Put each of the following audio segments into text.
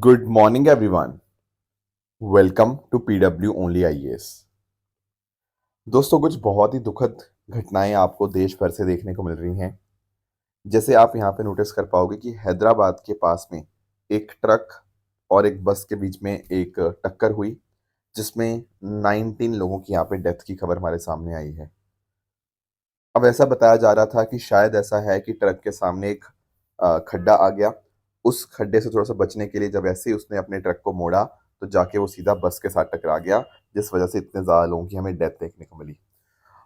Good morning, everyone. Welcome to PW Only IAS. दोस्तों कुछ बहुत ही दुखद घटनाएं आपको देश भर से देखने को मिल रही हैं। जैसे आप यहाँ पे नोटिस कर पाओगे कि हैदराबाद के पास में एक ट्रक और एक बस के बीच में एक टक्कर हुई, जिसमें 19 लोगों की यहाँ पे डेथ की खबर हमारे सामने आई है। अब ऐसा बताया जा रहा था कि शायद ऐसा है कि ट्रक के सामने एक खड्डा आ गया। उस खड्डे से थोड़ा सा बचने के लिए जब ऐसे ही उसने अपने ट्रक को मोड़ा, तो जाके वो सीधा बस के साथ टकरा गया, जिस वजह से इतने ज़्यादा लोगों की हमें डेथ देखने को मिली।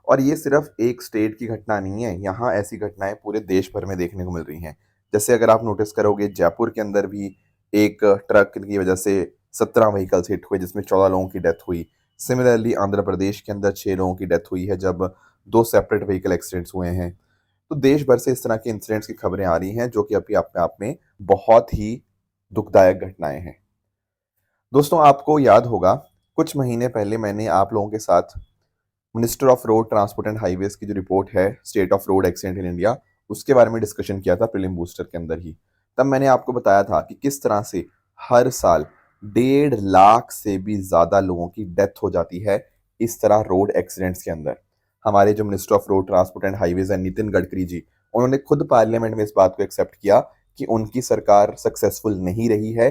और ये सिर्फ एक स्टेट की घटना नहीं है, यहाँ ऐसी घटनाएं पूरे देश भर में देखने को मिल रही हैं। जैसे अगर आप नोटिस करोगे, जयपुर के अंदर भी एक ट्रक की वजह से 17 व्हीकल्स हिट हुए, जिसमें 14 लोगों की डेथ हुई। सिमिलरली आंध्र प्रदेश के अंदर 6 लोगों की डेथ हुई है, जब दो सेपरेट व्हीकल एक्सीडेंट्स हुए हैं। तो देश भर से इस तरह के इंसिडेंट्स की खबरें आ रही हैं, जो कि अभी अपने आप में बहुत ही दुखदायक घटनाएं हैं। दोस्तों आपको याद होगा, कुछ महीने पहले मैंने आप लोगों के साथ minister of road transport and highways की जो रिपोर्ट है, state of road accident in India, उसके बारे में डिस्कशन किया था प्रीलिम बूस्टर के अंदर ही। तब मैंने आपको बताया था कि किस तरह से हर साल 1.5 लाख से भी ज्यादा लोगों की डेथ हो जाती है इस तरह रोड एक्सीडेंट्स के अंदर। हमारे जो minister of road transport and highways है, नितिन गडकरी जी, उन्होंने खुद पार्लियामेंट में इस बात को एक्सेप्ट किया कि उनकी सरकार सक्सेसफुल नहीं रही है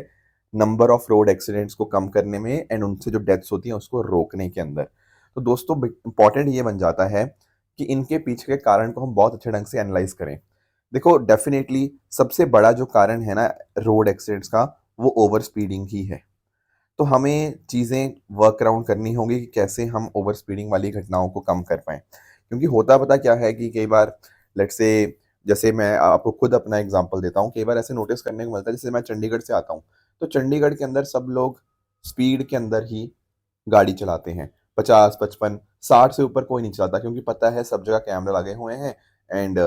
नंबर ऑफ रोड एक्सीडेंट्स को कम करने में एंड उनसे जो डेथ्स होती हैं उसको रोकने के अंदर। तो दोस्तों इंपॉर्टेंट ये बन जाता है कि इनके पीछे के कारण को हम बहुत अच्छे ढंग से एनालाइज करें। देखो, डेफिनेटली सबसे बड़ा जो कारण है ना रोड एक्सीडेंट्स का, वो ओवर स्पीडिंग ही है। तो हमें चीज़ें वर्क अराउंड करनी होगी कि कैसे हम ओवर स्पीडिंग वाली घटनाओं को कम कर पाएँ। क्योंकि होता पता क्या है कि कई बार, लेट्स से, जैसे मैं आपको खुद अपना एग्ज़ाम्पल देता हूँ, कई बार ऐसे नोटिस करने को मिलता है, जैसे मैं चंडीगढ़ से आता हूँ, तो चंडीगढ़ के अंदर सब लोग स्पीड के अंदर ही गाड़ी चलाते हैं। 50, 55, 60 से ऊपर कोई नहीं चलाता, क्योंकि पता है सब जगह कैमरा लगे हुए हैं एंड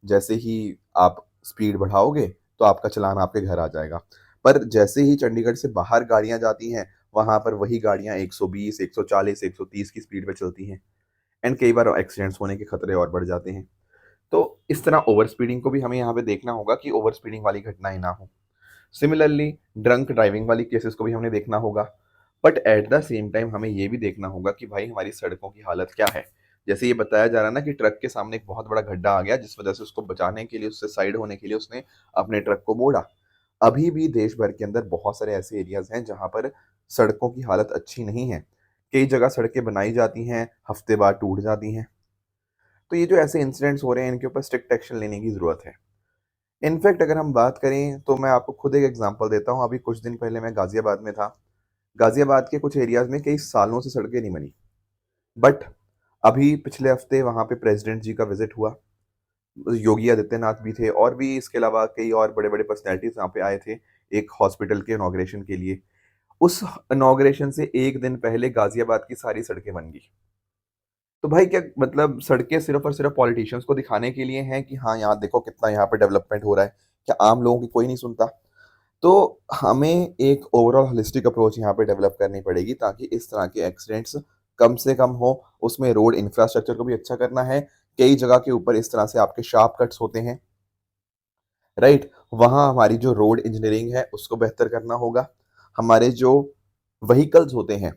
जैसे ही आप स्पीड बढ़ाओगे, तो आपका चालान आपके घर आ जाएगा। पर जैसे ही चंडीगढ़ से बाहर गाड़ियाँ जाती हैं, वहाँ पर वही गाड़ियाँ 120, 140, 130 की स्पीड पे चलती हैं एंड कई बार एक्सीडेंट्स होने के खतरे और बढ़ जाते हैं। तो इस तरह ओवर स्पीडिंग को भी हमें यहाँ पे देखना होगा कि ओवर स्पीडिंग वाली घटनाएँ ना हो। सिमिलरली ड्रंक ड्राइविंग वाली केसेस को भी हमने देखना होगा। But at the same time हमें ये भी देखना होगा कि भाई हमारी सड़कों की हालत क्या है। जैसे ये बताया जा रहा है ना कि ट्रक के सामने एक बहुत बड़ा गड्ढा आ गया, जिस वजह से उसको बचाने के लिए, उससे साइड होने के लिए उसने अपने ट्रक को मोड़ा। अभी भी देश भर के अंदर बहुत सारे ऐसे एरियाज हैं जहां पर सड़कों की हालत अच्छी नहीं है। कई जगह सड़कें बनाई जाती हैं, हफ्ते बाद टूट जाती हैं। तो ये जो ऐसे इंसिडेंट्स हो रहे हैं, इनके ऊपर स्ट्रिक्ट एक्शन लेने की जरूरत है। इनफैक्ट अगर हम बात करें, तो मैं आपको खुद एक एग्जांपल देता हूँ। अभी कुछ दिन पहले मैं गाजियाबाद में था। गाजियाबाद के कुछ एरियाज में कई सालों से सड़कें नहीं बनी, बट अभी पिछले हफ्ते वहां पे प्रेसिडेंट जी का विजिट हुआ। योगी आदित्यनाथ भी थे और भी इसके अलावा कई और बड़े बड़े पर्सनैलिटीज यहाँ पे आए थे एक हॉस्पिटल के इनॉग्रेशन के लिए। उस इनॉग्रेशन से एक दिन पहले गाजियाबाद की सारी सड़कें बन गई। तो भाई क्या मतलब, सड़कें सिर्फ और सिर्फ पॉलिटिशियंस को दिखाने के लिए हैं कि हाँ यहाँ देखो कितना यहाँ पे डेवलपमेंट हो रहा है? क्या आम लोगों की कोई नहीं सुनता? तो हमें एक ओवरऑल होलिस्टिक अप्रोच यहाँ पे डेवलप करनी पड़ेगी, ताकि इस तरह के एक्सीडेंट्स कम से कम हो। उसमें रोड इंफ्रास्ट्रक्चर को भी अच्छा करना है। कई जगह के ऊपर इस तरह से आपके शार्प कट्स होते हैं, राइट? वहाँ हमारी जो रोड इंजीनियरिंग है उसको बेहतर करना होगा। हमारे जो व्हीकल्स होते हैं,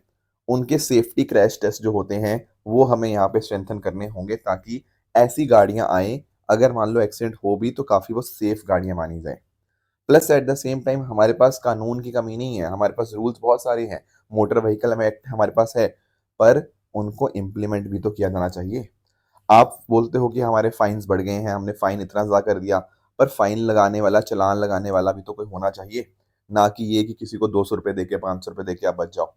उनके सेफ्टी क्रैश टेस्ट जो होते हैं, वो हमें यहाँ पे स्ट्रेंथन करने होंगे, ताकि ऐसी गाड़ियाँ आए, अगर मान लो एक्सीडेंट हो भी तो काफ़ी वो सेफ गाड़ियाँ मानी जाए। Plus at the same time हमारे पास कानून की कमी नहीं है, हमारे पास रूल्स बहुत सारे हैं। मोटर व्हीकल हमें एक्ट हमारे पास है, पर उनको इम्प्लीमेंट भी तो किया जाना चाहिए। आप बोलते हो कि हमारे फाइन्स बढ़ गए हैं, हमने फाइन इतना ज़्यादा कर दिया, पर फाइन लगाने वाला, चालान लगाने वाला भी तो कोई होना चाहिए, ना कि ये कि किसी को 200 रुपये दे के, 500 रुपये दे के आप बच जाओ।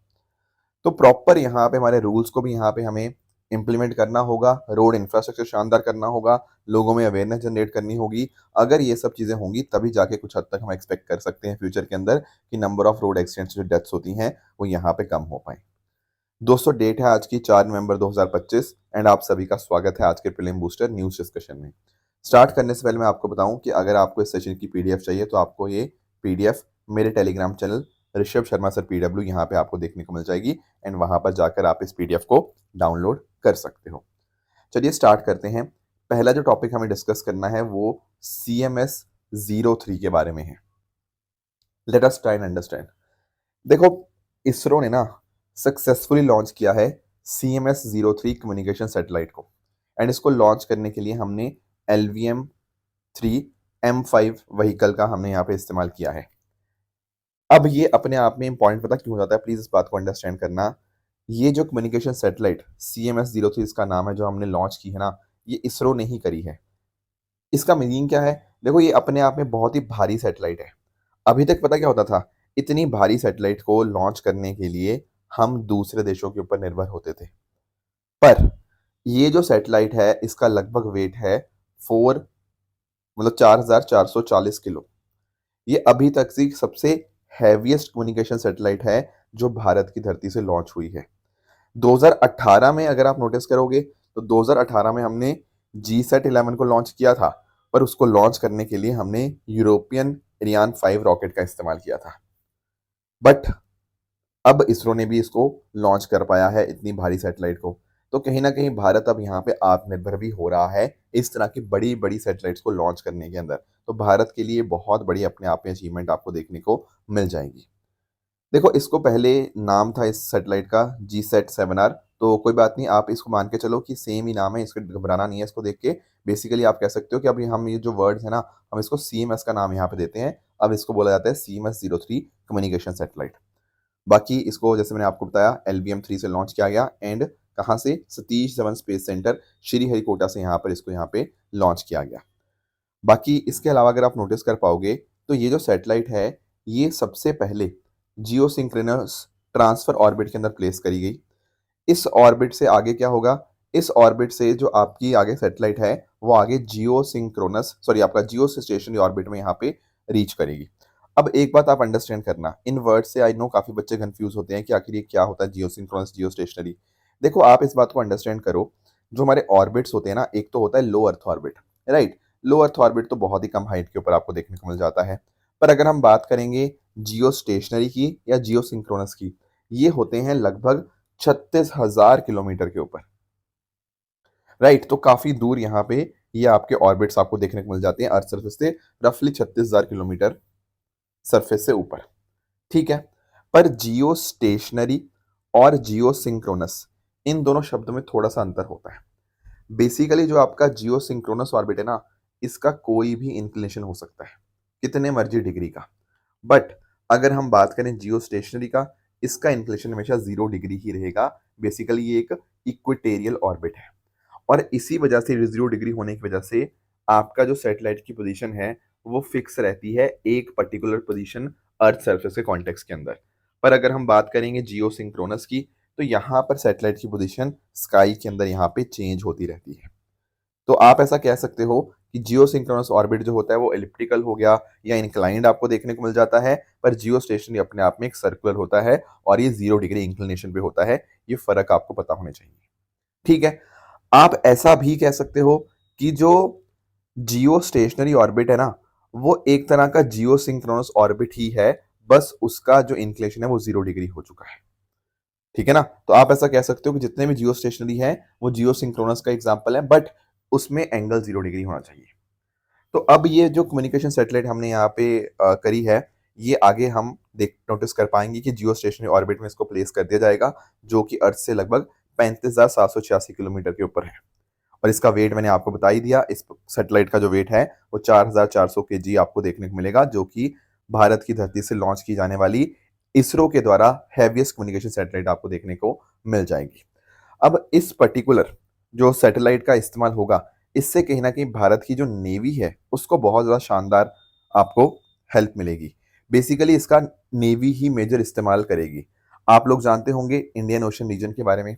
तो प्रॉपर यहाँ पे हमारे रूल्स को भी यहाँ पे हमें इम्प्लीमेंट करना होगा, रोड इंफ्रास्ट्रक्चर शानदार करना होगा, लोगों में अवेयरनेस जनरेट करनी होगी। अगर ये सब चीज़ें होंगी, तभी जाके कुछ हद तक हम एक्सपेक्ट कर सकते हैं फ्यूचर के अंदर कि नंबर ऑफ रोड एक्सीडेंट्स जो डेथ्स होती हैं वो यहाँ पे कम हो पाए। दोस्तों डेट है आज की 4 नवंबर 2025 एंड आप सभी का स्वागत है आज के प्रीलिम बूस्टर न्यूज़ डिस्कशन में। स्टार्ट करने से पहले मैं आपको बताऊं कि अगर आपको इस सेशन की पीडीएफ चाहिए, तो आपको ये पीडीएफ मेरे Telegram channel Rishabh Sharma sir PW यहाँ पे आपको देखने को मिल जाएगी एंड वहां पर जाकर आप इस पीडीएफ को डाउनलोड कर सकते हो। चलिए स्टार्ट करते हैं। पहला जो टॉपिक हमें डिस्कस करना है वो CMS 03 के बारे में है। Let us try and understand. देखो, इसरो ने ना सक्सेसफुली लॉन्च किया है CMS-03 कम्युनिकेशन सैटेलाइट को, एंड इसको लॉन्च करने के लिए हमने LVM-3 M5 व्हीकल का हमने यहाँ पे इस्तेमाल किया है। अब ये अपने आप में इंपॉर्टेंट पता क्यों हो जाता है, प्लीज इस बात को अंडरस्टैंड करना। ये जो कम्युनिकेशन सैटेलाइट CMS-03 इसका नाम है, जो हमने लॉन्च की है ना, ये इसरो ने ही करी है। इसका मीनिंग क्या है? देखो, ये अपने आप में बहुत ही भारी सैटेलाइट है। अभी तक पता क्या होता था, इतनी भारी सैटेलाइट को लॉन्च करने के लिए हम दूसरे देशों के ऊपर निर्भर होते थे। पर ये जो सैटेलाइट है, इसका लगभग वेट है 4,440 किलो। ये अभी तक की सबसे हैवीएस्ट कम्युनिकेशन सैटेलाइट है जो भारत की धरती से लॉन्च हुई है। 2018 में अगर आप नोटिस करोगे, तो 2018 में हमने GSAT-11 को लॉन्च किया था, पर उसको लॉन्च करने के लिए हमने यूरोपियन एरियान 5 रॉकेट का इस्तेमाल किया था। बट अब इसरो ने भी इसको लॉन्च कर पाया है, इतनी भारी सैटेलाइट को। तो कहीं ना कहीं भारत अब यहाँ पे आत्मनिर्भर भी हो रहा है इस तरह की बड़ी बड़ी सैटेलाइट्स को लॉन्च करने के अंदर। तो भारत के लिए बहुत बड़ी अपने आप में अचीवमेंट आपको देखने को मिल जाएगी। देखो, इसको पहले नाम था इस सैटेलाइट का GSAT-7R। तो कोई बात नहीं, आप इसको मान के चलो कि सेम ही नाम है, इसको घबराना नहीं है इसको देख के। बेसिकली आप कह सकते हो कि अभी हम ये जो वर्ड्स है ना, हम इसको CMS का नाम यहाँ पे देते हैं। अब इसको बोला जाता है CMS-03 कम्युनिकेशन सैटेलाइट। बाकी इसको जैसे मैंने आपको बताया, LVM-3 से लॉन्च किया गया, एंड कहाँ से? सतीश धवन स्पेस सेंटर श्रीहरिकोटा से यहाँ पर इसको यहाँ पे लॉन्च किया गया। बाकी इसके अलावा अगर आप नोटिस कर पाओगे, तो ये जो सैटेलाइट है, ये सबसे पहले जियो सिंक्रोनस ट्रांसफर ऑर्बिट के अंदर प्लेस करी गई। इस ऑर्बिट से आगे क्या होगा? इस ऑर्बिट से जो आपकी आगे सैटेलाइट है, वो आगे आपका जियो स्टेशनरी ऑर्बिट में यहाँ पे रीच करेगी। अब एक बात आप अंडरस्टैंड करना, इन वर्ड से आई नो काफी बच्चे कंफ्यूज होते हैं कि आखिर ये क्या होता है जियो सिंक्रोनस, जियो स्टेशनरी। देखो, आप इस बात को अंडरस्टैंड करो, जो हमारे ऑर्बिट्स होते हैं ना, एक तो होता है लो अर्थ ऑर्बिट, राइट। लो अर्थ ऑर्बिट तो बहुत ही कम हाइट के ऊपर आपको देखने को मिल जाता है। पर अगर हम बात करेंगे जियो स्टेशनरी की या जियो सिंक्रोनस की, ये होते हैं लगभग 36,000 किलोमीटर के ऊपर, राइट। तो काफी दूर यहाँ पे ये आपके ऑर्बिट्स आपको देखने को मिल जाते हैं अर्थ सरफेस से, रफली 36,000 किलोमीटर सरफेस से ऊपर, ठीक है। पर जियो स्टेशनरी और जियो सिंक्रोनस, इन दोनों शब्दों में थोड़ा सा अंतर होता है। बेसिकली जो आपका जियो सिंक्रोनस ऑर्बिट है ना, इसका कोई भी इंक्लिनेशन हो सकता है, कितने मर्जी डिग्री का। बट अगर हम बात करें जियो स्टेशनरी का, इसका इंक्लिनेशन हमेशा 0 डिग्री ही रहेगा। बेसिकली ये एक इक्वेटेरियल ऑर्बिट है, और इसी वजह से 0 डिग्री होने की वजह से आपका जो सैटेलाइट की पोजीशन है, वो फिक्स रहती है एक पर्टिकुलर पोजीशन अर्थ सरफेस के कॉन्टेक्स्ट के अंदर। पर अगर हम बात करेंगे जियो सिंक्रोनस की, तो यहाँ पर सैटेलाइट की पोजीशन स्काई के अंदर यहाँ पे चेंज होती रहती है। तो आप ऐसा कह सकते हो कि जियो सिंक्रोनस ऑर्बिट जो होता है, वो एलिप्टिकल हो गया या इंक्लाइंड आपको देखने को मिल जाता है। पर जियो स्टेशनरी अपने आप में एक सर्कुलर होता है, और ये 0 डिग्री इंक्लिनेशन पे होता है। ये फर्क आपको पता होने चाहिए, ठीक है। आप ऐसा भी कह सकते हो कि जो जियो स्टेशनरी ऑर्बिट है ना, वो एक तरह का जियो सिंक्रोनस ऑर्बिट ही है, बस उसका जो इंक्लिनेशन है वो 0 डिग्री हो चुका है, ठीक है ना। तो आप ऐसा कह सकते हो कि जितने भी जियो स्टेशनरी है, वो जियो सिंक्रोनस का एग्जाम्पल है, बट उसमें एंगल 0 डिग्री होना चाहिए। तो अब ये जो कम्युनिकेशन सैटेलाइट हमने यहाँ पे करी है, ये आगे हम देख नोटिस कर पाएंगे कि जियो स्टेशनरी ऑर्बिट में इसको प्लेस कर दिया जाएगा, जो कि अर्थ से लगभग 35,786 किलोमीटर के ऊपर है। और इसका वेट मैंने आपको बता ही दिया। इस सैटेलाइट का जो वेट है, वो 4,400 kg आपको देखने को मिलेगा, जो कि भारत की धरती से लॉन्च की जाने वाली इसरो के द्वारा हैवीएस्ट कम्युनिकेशन सैटेलाइट आपको देखने को मिल जाएगी। अब इस पर्टिकुलर जो सैटेलाइट का इस्तेमाल होगा, इससे कहीं ना कहीं भारत की जो नेवी है, उसको बहुत ज़्यादा शानदार आपको हेल्प मिलेगी। बेसिकली इसका नेवी ही मेजर इस्तेमाल करेगी। आप लोग जानते होंगे इंडियन ओशन रीजन के बारे में।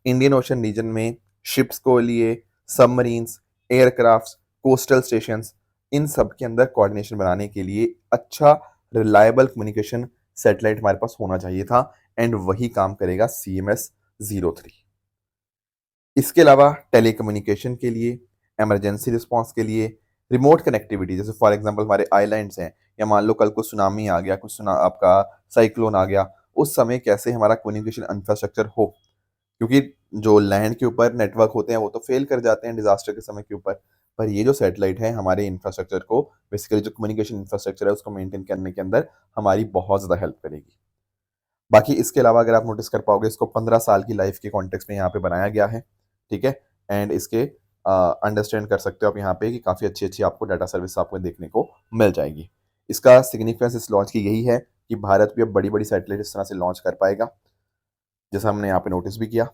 इंडियन ओशन रीजन में शिप्स को लिए सबमरीन्स, एयरक्राफ्ट्स, कोस्टल स्टेशंस, इन सब के अंदर कोऑर्डिनेशन बनाने के लिए अच्छा रिलायबल कम्युनिकेशन सैटेलाइट हमारे पास होना चाहिए था, एंड वही काम करेगा CMS-03। इसके अलावा टेलीकम्युनिकेशन के लिए, इमरजेंसी रिस्पांस के लिए, रिमोट कनेक्टिविटी, जैसे फॉर एग्जांपल हमारे आइलैंड्स हैं, या मान लो कल को सुनामी आ गया, कुछ सुना आपका साइक्लोन आ गया, उस समय कैसे हमारा कम्युनिकेशन इंफ्रास्ट्रक्चर हो, क्योंकि जो लैंड के ऊपर नेटवर्क होते हैं वो तो फेल कर जाते हैं डिजास्टर के समय के ऊपर। पर ये जो सैटेलाइट है हमारे इंफ्रास्ट्रक्चर को, बेसिकली जो कम्युनिकेशन इंफ्रास्ट्रक्चर है उसको मेंटेन करने के अंदर हमारी बहुत ज़्यादा हेल्प करेगी। बाकी इसके अलावा अगर आप नोटिस कर पाओगे, इसको 15 साल की लाइफ के कॉन्टेक्स्ट में यहाँ पे बनाया गया है, ठीक है? एंड इसके अंडरस्टैंड कर सकते हो आप यहाँ पे कि काफ़ी अच्छी-अच्छी आपको डाटा सर्विस आपको देखने को मिल जाएगी। इसका सिग्निफिकेंस इस लॉन्च की यही है कि भारत भी अब बड़ी-बड़ी सैटेलाइट इस तरह से लॉन्च कर पाएगा, जैसा हमने यहाँ पे नोटिस भी किया।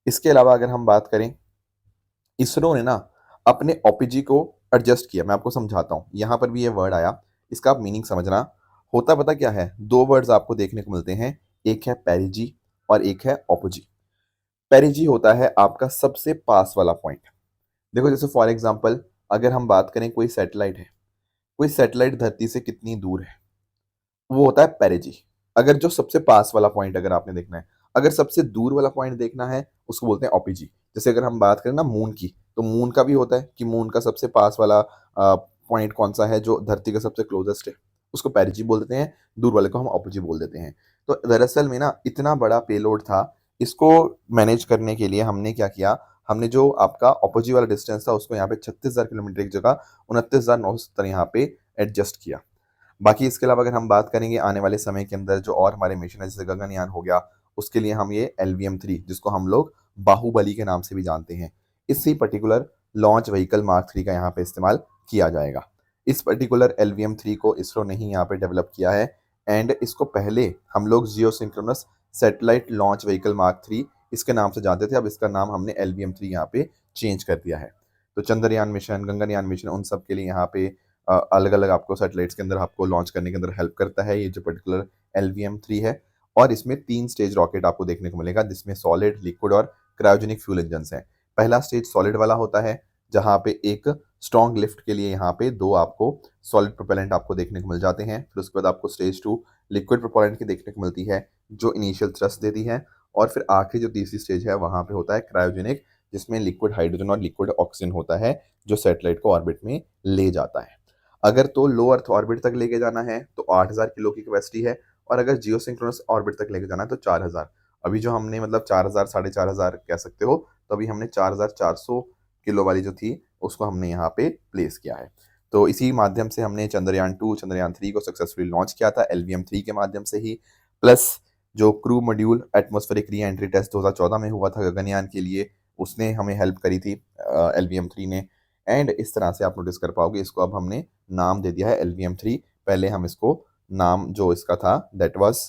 इसके अलावा अगर हम बात करें, इसरो ने ना अपने ओपीजी को एडजस्ट किया। मैं आपको समझाता हूँ। यहाँ पर भी ये वर्ड आया, इसका आप मीनिंग समझना। होता पता क्या है? 2 वर्ड्स आपको देखने को मिलते हैं, एक है पेरिजी और एक है ओपोजी। पेरिजी होता है आपका सबसे पास वाला पॉइंट। देखो जैसे फॉर एग्जांपल अगर हम बात करें कोई सैटेलाइट धरती से कितनी दूर है, वो होता है पेरिजी। अगर जो सबसे पास वाला पॉइंट अगर आपने देखना है, अगर सबसे दूर वाला पॉइंट देखना है, उसको बोलते हैं ओपीजी। जैसे अगर हम बात करें ना मून की, तो मून का भी होता है कि मून का सबसे पास वाला पॉइंट कौन सा है जो धरती का सबसे क्लोजेस्ट है, उसको पेरिजी बोल देते हैं, दूर वाले को हम ओपीजी बोल देते हैं। तो दरअसल में ना इतना बड़ा पेलोड था, इसको मैनेज करने के लिए हमने क्या किया, हमने जो आपका ओपोजी वाला डिस्टेंस था उसको यहाँ पे 36,000 किलोमीटर की जगह 29,970 यहाँ पे एडजस्ट किया। बाकी इसके अलावा अगर हम बात करेंगे आने वाले समय के अंदर जो और हमारे मिशन है, जैसे गगनयान हो गया, उसके लिए हम ये LVM-3 जिसको हम लोग बाहुबली के नाम से भी जानते हैं, इसी पर्टिकुलर लॉन्च व्हीकल मार्क 3 का यहाँ पे इस्तेमाल किया जाएगा। इस पर्टिकुलर LVM-3 को इसरो ने ही यहाँ पे डेवलप किया है एंड इसको पहले हम लोग geosynchronous satellite launch vehicle mark 3 इसके नाम से जानते थे। अब इसका नाम हमने LVM-3 यहाँ पे चेंज कर दिया है। तो चंद्रयान मिशन, गगनयान मिशन, उन सब के लिए यहाँ पे अलग अलग आपको सैटेलाइट्स के अंदर आपको लॉन्च करने के अंदर हेल्प करता है ये जो पर्टिकुलर LVM-3 है। और इसमें 3 स्टेज रॉकेट आपको देखने को मिलेगा, जिसमें सॉलिड, लिक्विड और क्रायोजेनिक फ्यूल इंजन्स हैं। पहला स्टेज सॉलिड वाला होता है, जहाँ पे एक स्ट्रॉन्ग लिफ्ट के लिए यहाँ पे 2 आपको सॉलिड प्रोपेलेंट आपको देखने को मिल जाते हैं। फिर उसके बाद आपको स्टेज 2 लिक्विड प्रोपेलेंट की देखने को मिलती है, जो इनिशियल थ्रस्ट देती है। और फिर आखिरी जो तीसरी स्टेज है वहाँ पे होता है क्रायोजेनिक, जिसमें लिक्विड हाइड्रोजन और लिक्विड ऑक्सीजन होता है, जो सैटेलाइट को ऑर्बिट में ले जाता है। अगर तो लो अर्थ ऑर्बिट तक लेके जाना है तो 8,000 किलो की कैपेसिटी है, और अगर जियो सिंक्रोनस ऑर्बिट तक लेके जाना है तो 4,000। अभी जो हमने मतलब 4,000 4,500 कह सकते हो, तो अभी हमने 4,400 किलो वाली जो थी उसको हमने यहाँ पे प्लेस किया है। तो इसी माध्यम से हमने चंद्रयान 2 चंद्रयान 3 को सक्सेसफुली लॉन्च किया था LVM-3 के माध्यम से ही। प्लस जो crew module atmospheric re entry test 2014 में हुआ था गगनयान के लिए, उसने हमें हेल्प करी थी LVM-3 ने। एंड इस तरह से आप नोटिस कर पाओगे, इसको अब हमने नाम दे दिया है LVM-3। पहले हम इसको नाम जो इसका था that was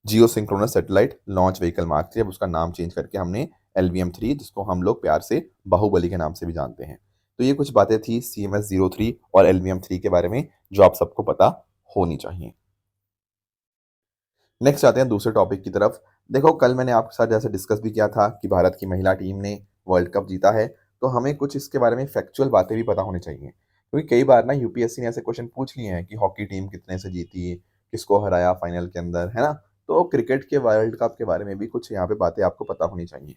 Jio synchronous satellite launch vehicle mark 3, अब उसका नाम चेंज करके हमने LVM-3, जिसको हम लोग प्यार से बाहुबली के नाम से भी जानते हैं। तो ये कुछ बातें थी CMS-03 और LVM-3 के बारे में जो आप सबको पता होनी चाहिए। नेक्स्ट आते हैं दूसरे टॉपिक की तरफ। देखो कल मैंने आपके साथ जैसे डिस्कस भी किया था कि भारत की महिला टीम ने वर्ल्ड कप जीता है, तो हमें कुछ इसके बारे में फैक्चुअल बातें भी पता होनी चाहिए, क्योंकि कई बार ना यूपीएससी ने ऐसे क्वेश्चन पूछ लिए हैं कि हॉकी टीम कितने से जीती, किसको हराया फाइनल के अंदर, है ना? तो क्रिकेट के वर्ल्ड कप के बारे में भी कुछ यहाँ पे बातें आपको पता होनी चाहिए।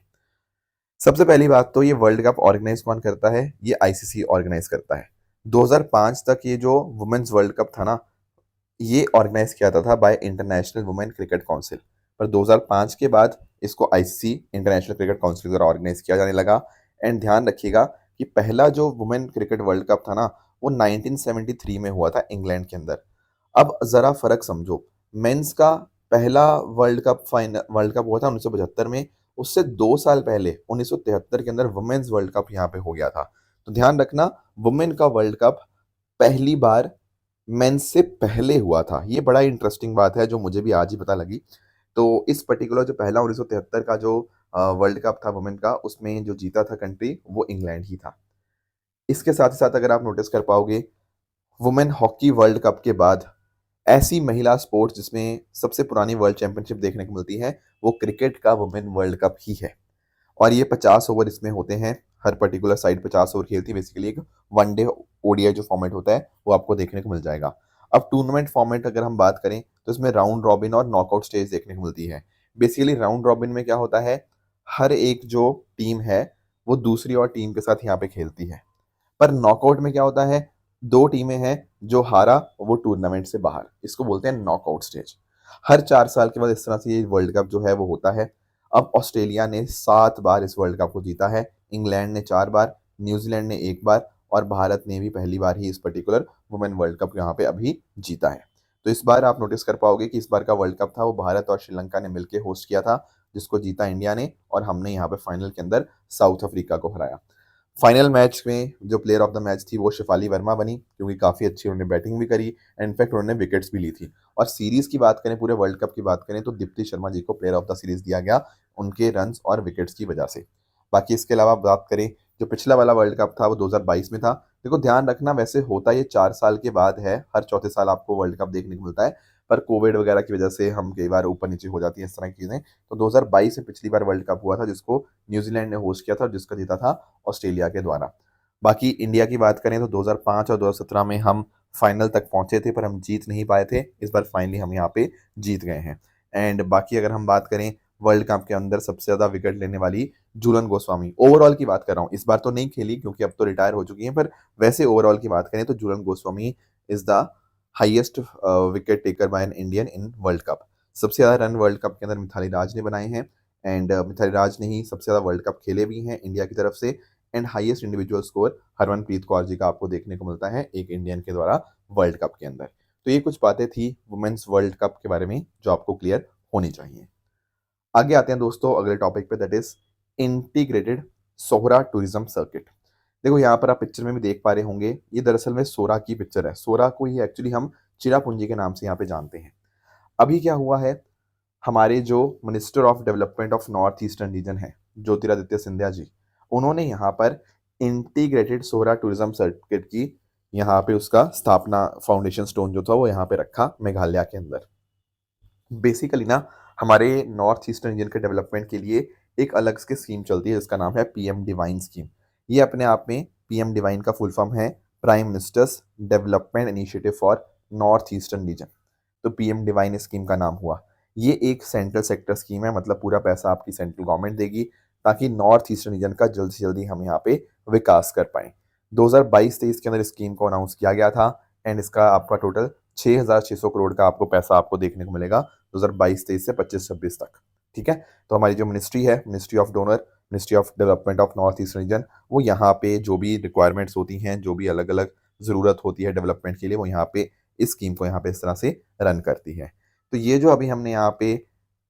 सबसे पहली बात तो ये वर्ल्ड कप ऑर्गेनाइज कौन करता है? ये आईसीसी ऑर्गेनाइज करता है। 2005 तक ये जो वुमेन्स वर्ल्ड कप था ना, ये ऑर्गेनाइज किया जाता था bye international women cricket council, पर 2005 के बाद इसको आईसीसी इंटरनेशनल क्रिकेट काउंसिल द्वारा ऑर्गेनाइज किया जाने लगा। एंड ध्यान रखिएगा कि पहला जो वुमेन क्रिकेट वर्ल्ड कप था ना, वो 1973 में हुआ था इंग्लैंड के अंदर। अब जरा फर्क समझो, मेंस का पहला वर्ल्ड कप हुआ था 1975 में, उससे 2 साल पहले 1973 के अंदर वुमेन्स वर्ल्ड कप यहाँ पे हो गया था। तो ध्यान रखना, वुमेन का वर्ल्ड कप पहली बार मेंस से पहले हुआ था। ये बड़ा इंटरेस्टिंग बात है जो मुझे भी आज ही पता लगी। तो इस पर्टिकुलर जो पहला 1973 का जो वर्ल्ड कप था वुमेन का, उसमें जो जीता था कंट्री वो इंग्लैंड ही था। इसके साथ ही साथ अगर आप नोटिस कर पाओगे, वुमेन हॉकी वर्ल्ड कप के बाद ऐसी महिला स्पोर्ट्स जिसमें सबसे पुरानी वर्ल्ड चैंपियनशिप देखने को मिलती है, वो क्रिकेट का वुमेन वर्ल्ड कप ही है। और ये 50 ओवर इसमें होते हैं, हर पर्टिकुलर साइड 50 ओवर खेलती है। बेसिकली एक वनडे ओडीआई जो फॉर्मेट होता है वो आपको देखने को मिल जाएगा। अब टूर्नामेंट फॉर्मेट अगर हम बात करें तो इसमें राउंड रॉबिन और नॉकआउट स्टेज देखने को मिलती है। बेसिकली राउंड रॉबिन में क्या होता है, हर एक जो टीम है वो दूसरी और टीम के साथ यहाँ पे खेलती है। पर नॉकआउट में क्या होता है, 2 टीमें हैं, जो हारा वो टूर्नामेंट से बाहर, इसको बोलते हैं नॉकआउट स्टेज। हर 4 साल के बाद इस तरह से ये वर्ल्ड कप जो है वो होता है। अब ऑस्ट्रेलिया ने 7 बार इस वर्ल्ड कप को जीता है, इंग्लैंड ने 4 बार, न्यूजीलैंड ने 1 बार और भारत ने भी पहली बार ही इस पर्टिकुलर वुमेन वर्ल्ड कप यहाँ पे अभी जीता है। तो इस बार आप नोटिस कर पाओगे कि इस बार का वर्ल्ड कप था वो भारत और श्रीलंका ने मिलकर होस्ट किया था, जिसको जीता इंडिया ने, और हमने यहाँ पे फाइनल के अंदर साउथ अफ्रीका को हराया। फाइनल मैच में जो प्लेयर ऑफ द मैच थी वो शेफाली वर्मा बनी, क्योंकि काफ़ी अच्छी उन्होंने बैटिंग भी करी एंड इनफैक्ट उन्होंने विकेट्स भी ली थी। और सीरीज़ की बात करें, पूरे वर्ल्ड कप की बात करें, तो दीप्ति शर्मा जी को प्लेयर ऑफ द सीरीज़ दिया गया उनके रन्स और विकेट्स की वजह से। बाकी इसके अलावा बात करें, जो पिछला वाला वर्ल्ड कप था वो 2022 में था। देखो ध्यान रखना, वैसे होता ये 4 साल के बाद है, हर चौथे साल आपको वर्ल्ड कप देखने को मिलता है, पर कोविड वगैरह की वजह से हम कई बार ऊपर नीचे हो जाती है इस तरह की चीज़ें। तो 2022 में पिछली बार वर्ल्ड कप हुआ था, जिसको न्यूजीलैंड ने होस्ट किया था और जिसका जीता था ऑस्ट्रेलिया के द्वारा। बाकी इंडिया की बात करें तो 2005 और 2017 में हम फाइनल तक पहुंचे थे, पर हम जीत नहीं पाए थे। इस बार फाइनली हम यहाँ पे जीत गए हैं। एंड बाकी अगर हम बात करें वर्ल्ड कप के अंदर सबसे ज़्यादा विकेट लेने वाली झूलन गोस्वामी, ओवरऑल की बात कर रहा हूँ, इस बार तो नहीं खेली क्योंकि अब तो रिटायर हो चुकी हैं, पर वैसे ओवरऑल की बात करें तो Jhulan Goswami is the highest wicket taker by an Indian in world cup. सबसे ज़्यादा रन वर्ल्ड कप के अंदर मिथाली राज ने बनाए हैं, एंड मिथाली राज ने ही सबसे ज़्यादा वर्ल्ड कप खेले भी हैं इंडिया की तरफ से। And highest individual score Harmanpreet Kaur ji का आपको देखने को मिलता है एक इंडियन के द्वारा वर्ल्ड कप के अंदर। तो ये कुछ बातें थी वुमेन्स वर्ल्ड कप के बारे में जो आपको क्लियर होनी चाहिए। आगे आते हैं दोस्तों अगले टॉपिक पे, that is integrated Sohra tourism circuit. देखो यहाँ पर आप पिक्चर में भी देख पा रहे होंगे, ये दरअसल में सोरा की पिक्चर है। सोरा को ही एक्चुअली हम चिरापुंजी के नाम से यहाँ पे जानते हैं। अभी क्या हुआ है, हमारे जो minister of development of north eastern region है ज्योतिरादित्य सिंधिया जी, उन्होंने यहाँ पर इंटीग्रेटेड सोहरा टूरिज्म सर्किट की यहाँ पे उसका स्थापना फाउंडेशन स्टोन जो था वो यहाँ पे रखा मेघालय के अंदर। बेसिकली ना हमारे नॉर्थ ईस्टर्न रीजन के डेवलपमेंट के लिए एक अलग से स्कीम चलती है जिसका नाम है पीएम डिवाइन स्कीम। ये अपने आप में पीएम डिवाइन का फुल फॉर्म है prime ministers development initiative for north eastern region. तो पीएम डिवाइन स्कीम का नाम हुआ। ये एक सेंट्रल सेक्टर स्कीम है, मतलब पूरा पैसा आपकी सेंट्रल गवर्नमेंट देगी ताकि नॉर्थ ईस्टर्न रीजन का जल्द से जल्दी हम यहाँ पे विकास कर पाएँ। 2022-23 के अंदर स्कीम को अनाउंस किया गया था एंड इसका आपका टोटल 6,600 करोड़ का आपको पैसा आपको देखने को मिलेगा 2022-23 से 25-26 तक। ठीक है, तो हमारी जो मिनिस्ट्री है, ministry of donor, ministry of development of north east region, वो यहाँ पे जो भी रिक्वायरमेंट्स होती हैं, जो भी अलग अलग ज़रूरत होती है डेवलपमेंट के लिए, वो यहाँ पे इस स्कीम को यहाँ पे इस तरह से रन करती है। तो ये जो अभी हमने यहाँ पे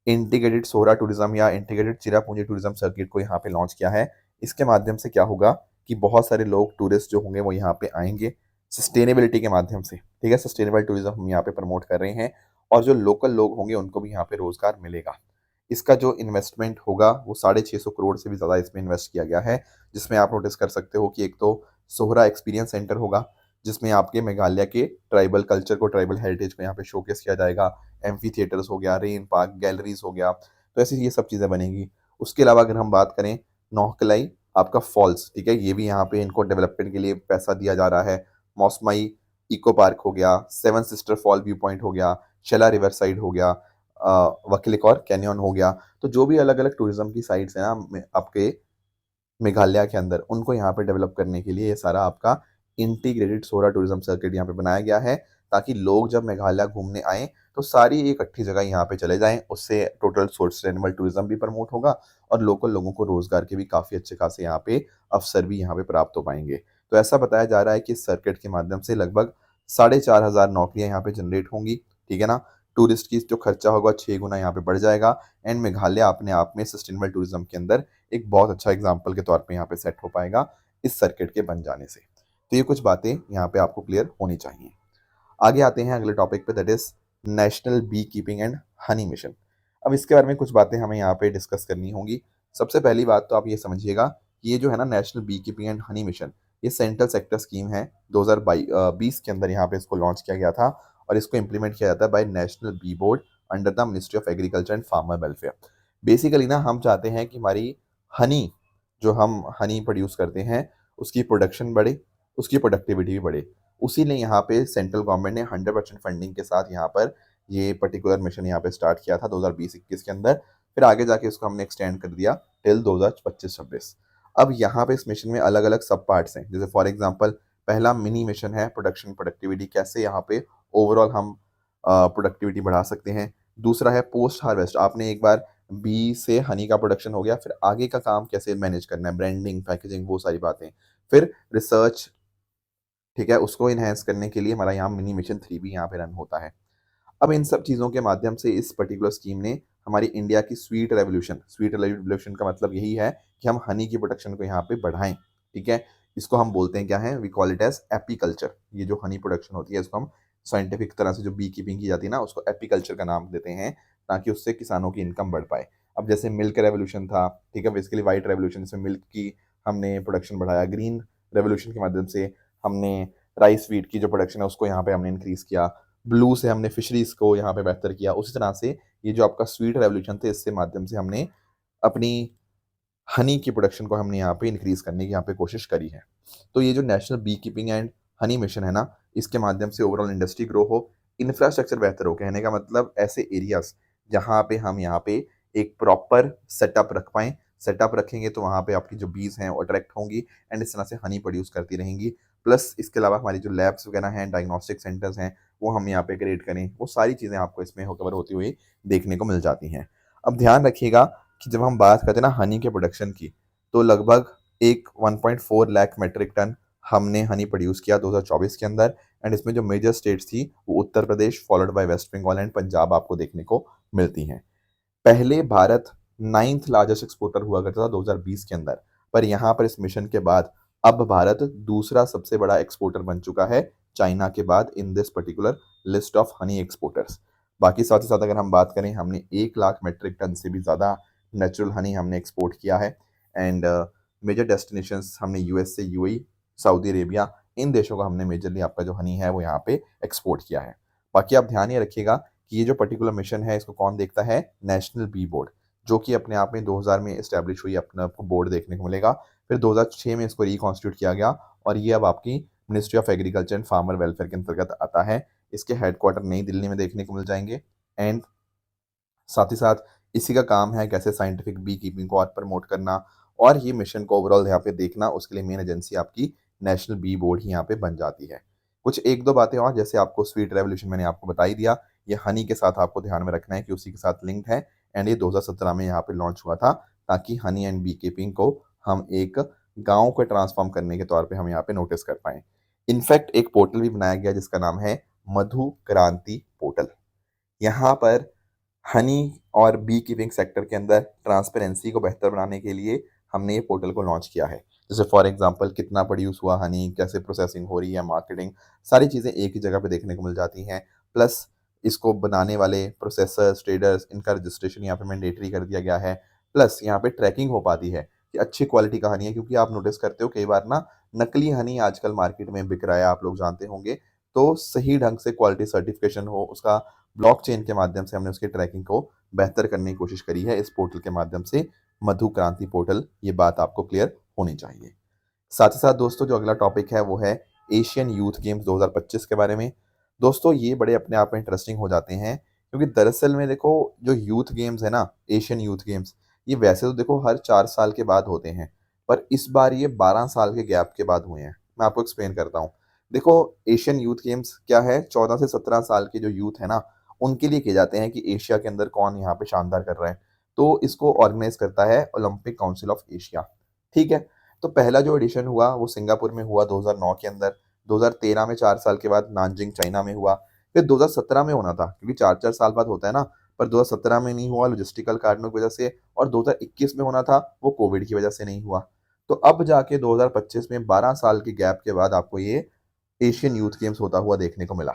इंटीग्रेटेड सोहरा टूरिज्म या इंटीग्रेटेड चिरापुंजी टूरिज्म सर्किट को यहाँ पे लॉन्च किया है, इसके माध्यम से क्या होगा कि बहुत सारे लोग टूरिस्ट जो होंगे वो यहाँ पे आएंगे सस्टेनेबिलिटी के माध्यम से। ठीक है, सस्टेनेबल टूरिज्म हम यहाँ पे प्रमोट कर रहे हैं और जो लोकल लोग होंगे उनको भी यहाँ पे रोजगार मिलेगा। इसका जो इन्वेस्टमेंट होगा वो 650 करोड़ से भी ज़्यादा इसमें इन्वेस्ट किया गया है, जिसमें आप नोटिस कर सकते हो कि एक तो सोहरा एक्सपीरियंस सेंटर होगा जिसमें आपके मेघालय के ट्राइबल कल्चर को, ट्राइबल हेरिटेज को यहाँ पे शोकेस किया जाएगा। एम्फी थिएटर्स हो गया, रेन पार्क, गैलरीज हो गया, तो ऐसी ये सब चीज़ें बनेंगी। उसके अलावा अगर हम बात करें नौकलाई आपका फॉल्स, ठीक है, ये भी यहाँ पे इनको डेवलपमेंट के लिए पैसा दिया जा रहा है। मौसमाई इको पार्क हो गया, seven sister fall view point हो गया, शेला रिवर साइड हो गया, वकीलिक और कैनियन हो गया। तो जो भी अलग अलग टूरिज्म की साइट्स हैं ना आपके मेघालय के अंदर, उनको यहाँ पे डेवलप करने के लिए ये सारा आपका इंटीग्रेटेड सोहरा टूरिज्म सर्किट यहाँ पे बनाया गया है, ताकि लोग जब मेघालय घूमने आएँ तो सारी एक इकट्ठी जगह यहाँ पे चले जाएँ। उससे टोटल सस्टेनेबल टूरिज्म भी प्रमोट होगा और लोकल लोगों को रोजगार के भी काफ़ी अच्छे खासे यहाँ पे अवसर भी यहाँ पे प्राप्त हो पाएंगे। तो ऐसा बताया जा रहा है कि इस सर्किट के माध्यम से लगभग 4,500 नौकरियाँ यहाँ पे जनरेट होंगी। ठीक है ना, टूरिस्ट की जो खर्चा होगा 6 गुना यहाँ पे बढ़ जाएगा एंड मेघालय अपने आप में सस्टेनेबल टूरिज्म के अंदर एक बहुत अच्छा एग्जाम्पल के तौर पे यहाँ पे सेट हो पाएगा इस सर्किट के बन जाने से। तो ये कुछ बातें यहाँ पे आपको क्लियर होनी चाहिए। आगे आते हैं अगले टॉपिक पे, that is national beekeeping and honey mission. अब इसके बारे में कुछ बातें हमें यहाँ पे डिस्कस करनी होंगी। सबसे पहली बात तो आप ये समझिएगा कि ये जो है ना national beekeeping and honey mission, ये सेंट्रल सेक्टर स्कीम है। 2020 के अंदर यहाँ पे इसको लॉन्च किया गया था और इसको इम्प्लीमेंट किया जाता है by national bee board under the ministry of agriculture and farmer welfare. Basically ना हम चाहते हैं कि हमारी हनी, जो हम हनी प्रोड्यूस करते हैं, उसकी प्रोडक्शन बढ़े, उसकी प्रोडक्टिविटी भी बढ़े। उसी ने यहाँ पे सेंट्रल गवर्नमेंट ने 100% फंडिंग के साथ यहाँ पर ये पर्टिकुलर मिशन यहाँ पे स्टार्ट किया था 2020-21 के अंदर। फिर आगे जाके इसको हमने एक्सटेंड कर दिया टिल 2025-26। अब यहाँ पे इस मिशन में अलग अलग सब पार्ट्स हैं, जैसे फॉर एग्जांपल पहला मिनी मिशन है प्रोडक्शन प्रोडक्टिविटी, कैसे यहाँ पे ओवरऑल हम प्रोडक्टिविटी बढ़ा सकते हैं। दूसरा है पोस्ट हार्वेस्ट, आपने एक बार बी से हनी का प्रोडक्शन हो गया, फिर आगे का काम कैसे मैनेज करना है, ब्रांडिंग, पैकेजिंग, वो सारी बातें। फिर रिसर्च ठीक है, उसको इन्हेंस करने के लिए हमारा यहाँ मिनी मिशन 3 भी यहाँ पे रन होता है। अब इन सब चीज़ों के माध्यम से इस पर्टिकुलर स्कीम ने हमारी इंडिया की स्वीट रेवोल्यूशन का मतलब यही है कि हम हनी की प्रोडक्शन को यहाँ पे बढ़ाएं। ठीक है, इसको हम बोलते हैं क्या है, we call it as apiculture. ये जो हनी प्रोडक्शन होती है इसको हम साइंटिफिक तरह से जो बी कीपिंग की जाती है ना, उसको एपीकल्चर का नाम देते हैं, ताकि उससे किसानों की इनकम बढ़ पाए। अब जैसे मिल्क रेवोल्यूशन था, ठीक है, बेसिकली व्हाइट रेवोल्यूशन, इसमें मिल्क की हमने प्रोडक्शन बढ़ाया। ग्रीन रेवोल्यूशन के माध्यम से हमने राइस व्हीट की जो प्रोडक्शन है उसको यहाँ पे हमने इंक्रीज किया। ब्लू से हमने फिशरीज को यहाँ पे बेहतर किया। उसी तरह से ये जो आपका स्वीट रेवोल्यूशन थे, इससे माध्यम से हमने अपनी हनी की प्रोडक्शन को हमने यहाँ पे इंक्रीज करने की यहाँ पे कोशिश करी है। तो ये जो national beekeeping and honey mission है ना, इसके माध्यम से ओवरऑल इंडस्ट्री ग्रो हो, इंफ्रास्ट्रक्चर बेहतर हो। कहने का मतलब ऐसे एरियाज जहाँ पे हम यहाँ पे एक प्रॉपर सेटअप रख पाएँ। सेटअप रखेंगे तो वहाँ पे आपकी जो बीज हैं वो अट्रैक्ट होंगी एंड इस तरह से हनी प्रोड्यूस करती रहेंगी। प्लस इसके अलावा हमारी जो लैब्स वगैरह हैं, डायग्नोस्टिक सेंटर्स हैं, वो हम यहाँ पे क्रिएट करें। वो सारी चीज़ें आपको इसमें कवर होती हुई देखने को मिल जाती हैं। अब ध्यान रखिएगा कि जब हम बात करते हैं ना हनी के प्रोडक्शन की, तो लगभग एक 1.4 लाख मेट्रिक टन हमने हनी प्रोड्यूस किया 2024 के अंदर। एंड इसमें जो मेजर स्टेट्स थी वो Uttar Pradesh followed by West Bengal and Punjab आपको देखने को मिलती हैं। पहले भारत 9th लार्जेस्ट एक्सपोर्टर हुआ करता था 2020 के अंदर, पर यहाँ पर इस मिशन के बाद अब भारत दूसरा सबसे बड़ा एक्सपोर्टर बन चुका है चाइना के बाद in this particular list of honey exporters. बाकी साथ ही साथ अगर हम बात करें, हमने 1 लाख मेट्रिक टन से भी ज़्यादा नेचुरल हनी हमने एक्सपोर्ट किया है। एंड मेजर डेस्टिनेशंस हमने यूएसए, यूएई, सऊदी अरेबिया, इन देशों का हमने मेजरली आपका जो हनी है वो यहाँ पे एक्सपोर्ट किया है। बाकी आप ध्यान ये रखिएगा कि ये जो पर्टिकुलर मिशन है इसको कौन देखता है, नेशनल बी बोर्ड, जो कि अपने आप में 2000 में इस्टेब्लिश हुई, अपना आपको बोर्ड देखने को मिलेगा। फिर 2006 में इसको रिकॉन्स्टिट्यूट किया गया और ये अब आपकी ministry of agriculture and farmer welfare के अंतर्गत आता है। इसके हेडक्वार्टर नई दिल्ली में देखने को मिल जाएंगे। एंड साथ ही साथ इसी का काम है कैसे साइंटिफिक बी कीपिंग को और प्रमोट करना, और ये मिशन को ओवरऑल यहाँ पे देखना। उसके लिए मेन एजेंसी आपकी नेशनल बी बोर्ड ही यहाँ पे बन जाती है। कुछ एक दो बातें और, जैसे आपको स्वीट रेवोल्यूशन मैंने आपको बता ही दिया, ये हनी के साथ आपको ध्यान में रखना है कि उसी के साथ लिंक्ड है। एंड ये 2017 में यहाँ पे लॉन्च हुआ था, ताकि हनी एंड बी कीपिंग को हम एक गाँव को ट्रांसफॉर्म करने के तौर पर हम यहाँ पे नोटिस कर पाए। इनफैक्ट एक पोर्टल भी बनाया गया जिसका नाम है मधु क्रांति पोर्टल। यहाँ पर हनी और बी कीपिंग सेक्टर के अंदर ट्रांसपेरेंसी को बेहतर बनाने के लिए हमने ये पोर्टल को लॉन्च किया है। जैसे फॉर एग्जांपल कितना प्रोड्यूस हुआ हनी, कैसे प्रोसेसिंग हो रही है, मार्केटिंग, सारी चीज़ें एक ही जगह पे देखने को मिल जाती हैं। प्लस इसको बनाने वाले प्रोसेसर्स, ट्रेडर्स, इनका रजिस्ट्रेशन यहाँ पे मैंडेटरी कर दिया गया है। प्लस यहाँ पे ट्रैकिंग हो पाती है कि अच्छी क्वालिटी का हनी है, क्योंकि आप नोटिस करते हो कई बार ना नकली हनी आजकल मार्केट में बिक रहा है, आप लोग जानते होंगे। तो सही ढंग से क्वालिटी सर्टिफिकेशन हो उसका, ब्लॉकचेन के माध्यम से हमने उसकी ट्रैकिंग को बेहतर करने की कोशिश करी है इस पोर्टल के माध्यम से, मधु क्रांति पोर्टल। ये बात आपको क्लियर होनी चाहिए। साथ ही साथ दोस्तों जो अगला टॉपिक है वो है एशियन यूथ गेम्स 2025 के बारे में। दोस्तों ये बड़े अपने आप में इंटरेस्टिंग हो जाते हैं, क्योंकि दरअसल में देखो जो यूथ गेम्स है ना, एशियन यूथ गेम्स, ये वैसे तो देखो हर 4 साल के बाद होते हैं, पर इस बार ये 12 साल के गैप के बाद हुए हैं। मैं आपको एक्सप्लेन करता हूँ। देखो एशियन यूथ गेम्स क्या है, 14 से 17 साल के जो यूथ है ना, उनके लिए किए जाते हैं कि एशिया के अंदर कौन यहाँ पे शानदार कर रहा है। तो इसको ऑर्गेनाइज करता है ओलंपिक काउंसिल ऑफ एशिया। ठीक है, तो पहला जो एडिशन हुआ वो सिंगापुर में हुआ 2009 के अंदर। 2013 में 4 साल के बाद नानजिंग चाइना में हुआ। फिर 2017 में होना था, क्योंकि 4 4 साल बाद होता है ना, पर 2017 में नहीं हुआ लॉजिस्टिकल कारणों की वजह से। और 2021 में होना था, वो कोविड की वजह से नहीं हुआ। तो अब जाके 2025 में 12 साल के गैप के बाद आपको ये एशियन यूथ गेम्स होता हुआ देखने को मिला।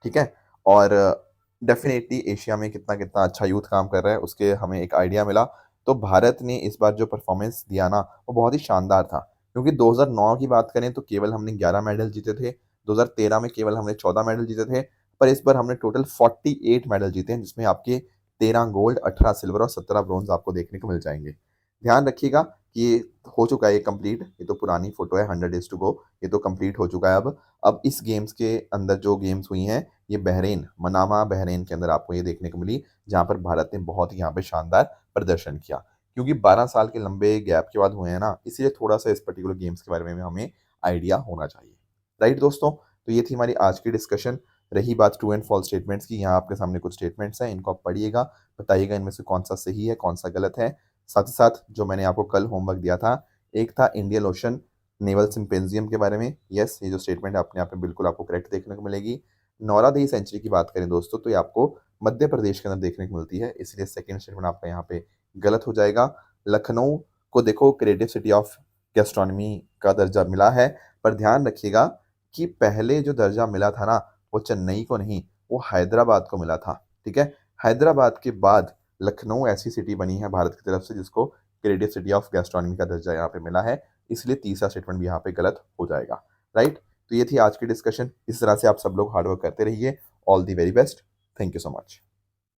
ठीक है, और डेफिनेटली एशिया में कितना कितना अच्छा यूथ काम कर रहा है उसके हमें एक आइडिया मिला। तो भारत ने इस बार जो परफॉर्मेंस दिया ना, वो बहुत ही शानदार था। क्योंकि 2009 की बात करें तो केवल हमने 11 मेडल जीते थे, 2013 में केवल हमने 14 मेडल जीते थे, पर इस बार हमने टोटल 48 मेडल जीते हैं, जिसमें आपके 13 गोल्ड, 18 सिल्वर और 17 ब्रॉन्ज आपको देखने को मिल जाएंगे। ध्यान रखिएगा कि ये हो चुका है, ये कंप्लीट, ये तो पुरानी फोटो है, 100 डेज टू गो, ये तो कंप्लीट हो चुका है अब इस गेम्स के अंदर जो गेम्स हुई हैं, ये बहरीन, मनामा बहरीन के अंदर आपको ये देखने को मिली, जहाँ पर भारत ने बहुत ही यहाँ पे शानदार प्रदर्शन किया। क्योंकि 12 साल के लंबे गैप के बाद हुए हैं ना, इसलिए थोड़ा सा इस पर्टिकुलर गेम्स के बारे में हमें आइडिया होना चाहिए। राइट दोस्तों, तो ये थी हमारी आज की डिस्कशन। रही बात ट्रू एंड फॉल्स स्टेटमेंट्स की, यहाँ आपके सामने कुछ स्टेटमेंट्स हैं, इनको आप पढ़िएगा, बताइएगा इनमें से कौन सा सही है कौन सा गलत है। साथ ही साथ जो मैंने आपको कल होमवर्क दिया था, एक था इंडियन ओशन नेवल सिम्पोजियम के बारे में, यस, ये जो स्टेटमेंट है अपने आप में बिल्कुल आपको करेक्ट देखने को मिलेगी। नौरादई सेंचुरी की बात करें दोस्तों, तो ये आपको मध्य प्रदेश के अंदर देखने को मिलती है, इसलिए सेकंड स्टेटमेंट आपका यहाँ पे गलत हो जाएगा। लखनऊ को देखो क्रिएटिव सिटी ऑफ गैस्ट्रोनॉमी का दर्जा मिला है, पर ध्यान रखिएगा कि पहले जो दर्जा मिला था ना, वो चेन्नई को नहीं, वो हैदराबाद को मिला था, ठीक है? हैदराबाद के बाद लखनऊ ऐसी सिटी बनी है भारत की तरफ से जिसको क्रिएटिव सिटी ऑफ गैस्ट्रोनॉमी का दर्जा यहाँ पे मिला है, इसलिए तीसरा स्टेटमेंट भी यहाँ पे गलत हो जाएगा, राइट? तो ये थी आज की डिस्कशन। इस तरह से आप सब लोग हार्ड वर्क करते रहिए। All the very best. Thank you so much.